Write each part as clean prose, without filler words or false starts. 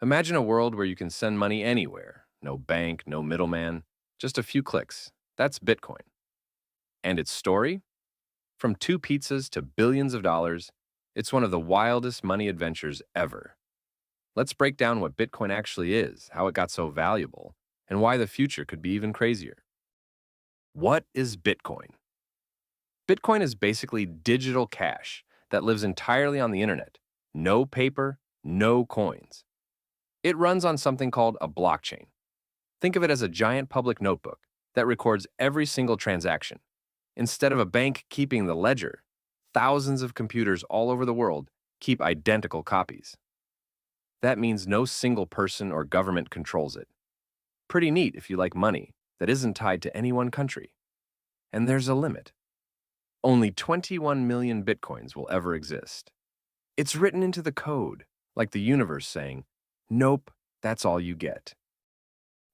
Imagine a world where you can send money anywhere. No bank, no middleman, just a few clicks. That's Bitcoin. And its story? From two pizzas to billions of dollars, it's one of the wildest money adventures ever. Let's break down what Bitcoin actually is, how it got so valuable, and why the future could be even crazier. What is Bitcoin? Bitcoin is basically digital cash that lives entirely on the internet. No paper, no coins. It runs on something called a blockchain. Think of it as a giant public notebook that records every single transaction. Instead of a bank keeping the ledger, thousands of computers all over the world keep identical copies. That means no single person or government controls it. Pretty neat if you like money that isn't tied to any one country. And there's a limit. Only 21 million bitcoins will ever exist. It's written into the code, like the universe saying, nope, that's all you get.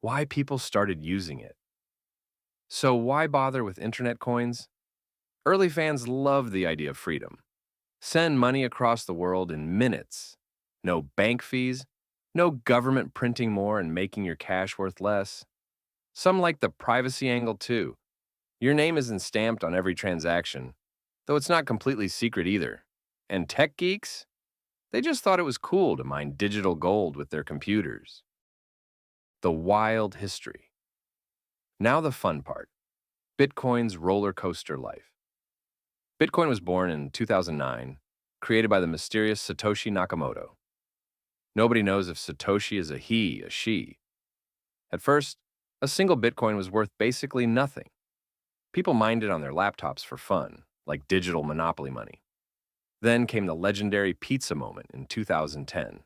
Why people started using it. So why bother with internet coins? Early fans loved the idea of freedom. Send money across the world in minutes. No bank fees, no government printing more and making your cash worth less. Some like the privacy angle too. Your name isn't stamped on every transaction, though it's not completely secret either. And tech geeks? They just thought it was cool to mine digital gold with their computers. The wild history. Now the fun part. Bitcoin's roller coaster life. Bitcoin was born in 2009, created by the mysterious Satoshi Nakamoto. Nobody knows if Satoshi is a he, a she. At first, a single Bitcoin was worth basically nothing. People mined it on their laptops for fun, like digital monopoly money. Then came the legendary pizza moment in 2010.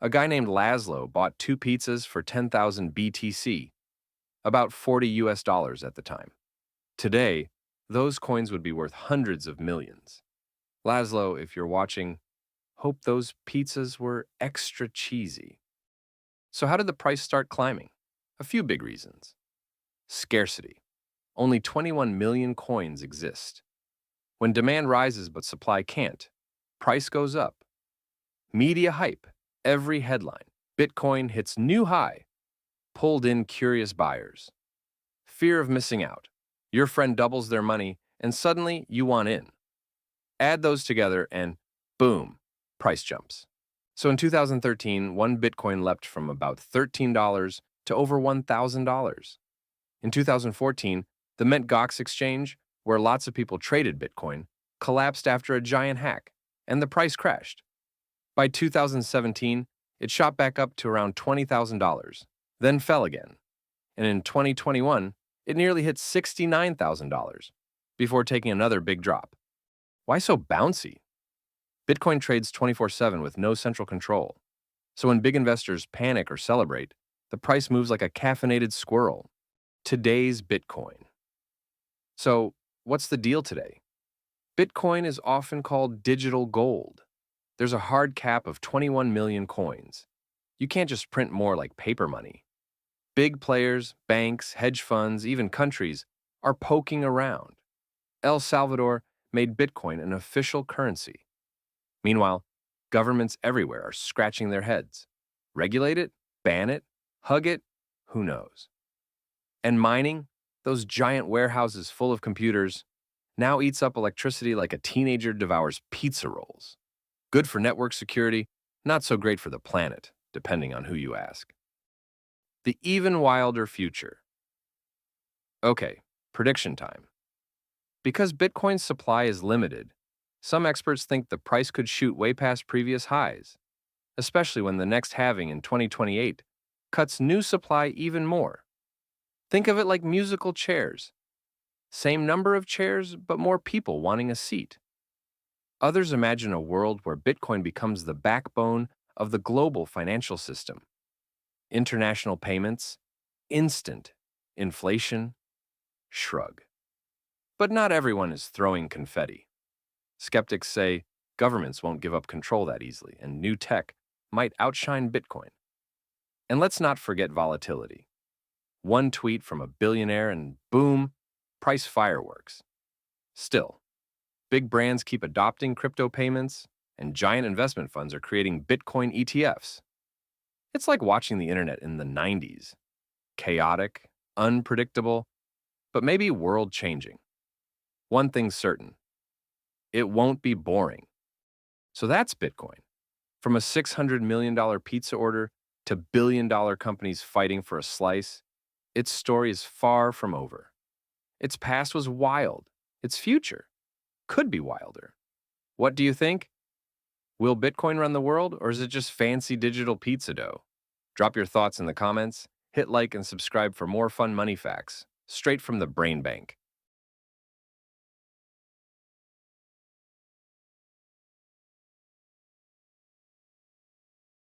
A guy named Laszlo bought two pizzas for 10,000 BTC, about 40 US dollars at the time. Today, those coins would be worth hundreds of millions. Laszlo, if you're watching, hope those pizzas were extra cheesy. So how did the price start climbing? A few big reasons. Scarcity. Only 21 million coins exist. When demand rises but supply can't, price goes up. Media hype. Every headline. Bitcoin hits new high. Pulled in curious buyers. Fear of missing out. Your friend doubles their money and suddenly you want in. Add those together and boom, price jumps. So in 2013, one Bitcoin leapt from about $13 to over $1,000. In 2014, the Mt. Gox exchange, where lots of people traded Bitcoin, collapsed after a giant hack, and the price crashed. By 2017, it shot back up to around $20,000, then fell again. And in 2021, it nearly hit $69,000 before taking another big drop. Why so bouncy? Bitcoin trades 24/7 with no central control. So when big investors panic or celebrate, the price moves like a caffeinated squirrel. Today's Bitcoin. So, what's the deal today? Bitcoin is often called digital gold. There's a hard cap of 21 million coins. You can't just print more like paper money. Big players, banks, hedge funds, even countries are poking around. El Salvador made Bitcoin an official currency. Meanwhile, governments everywhere are scratching their heads. Regulate it? Ban it? Hug it? Who knows? And mining, those giant warehouses full of computers, now eats up electricity like a teenager devours pizza rolls. Good for network security, not so great for the planet, depending on who you ask. The even wilder future. Okay, prediction time. Because Bitcoin's supply is limited, some experts think the price could shoot way past previous highs, especially when the next halving in 2028 cuts new supply even more. Think of it like musical chairs. Same number of chairs, but more people wanting a seat. Others imagine a world where Bitcoin becomes the backbone of the global financial system. International payments, instant. Inflation, shrug. But not everyone is throwing confetti. Skeptics say governments won't give up control that easily, and new tech might outshine Bitcoin. And let's not forget volatility. One tweet from a billionaire and boom, price fireworks. Still, big brands keep adopting crypto payments, and giant investment funds are creating Bitcoin ETFs. It's like watching the internet in the 90s. Chaotic, unpredictable, but maybe world changing. One thing's certain, it won't be boring. So that's Bitcoin. From a $600 million pizza order to billion-dollar companies fighting for a slice, its story is far from over. Its past was wild. Its future could be wilder. What do you think? Will Bitcoin run the world, or is it just fancy digital pizza dough? Drop your thoughts in the comments, hit like and subscribe for more fun money facts, straight from the brain bank.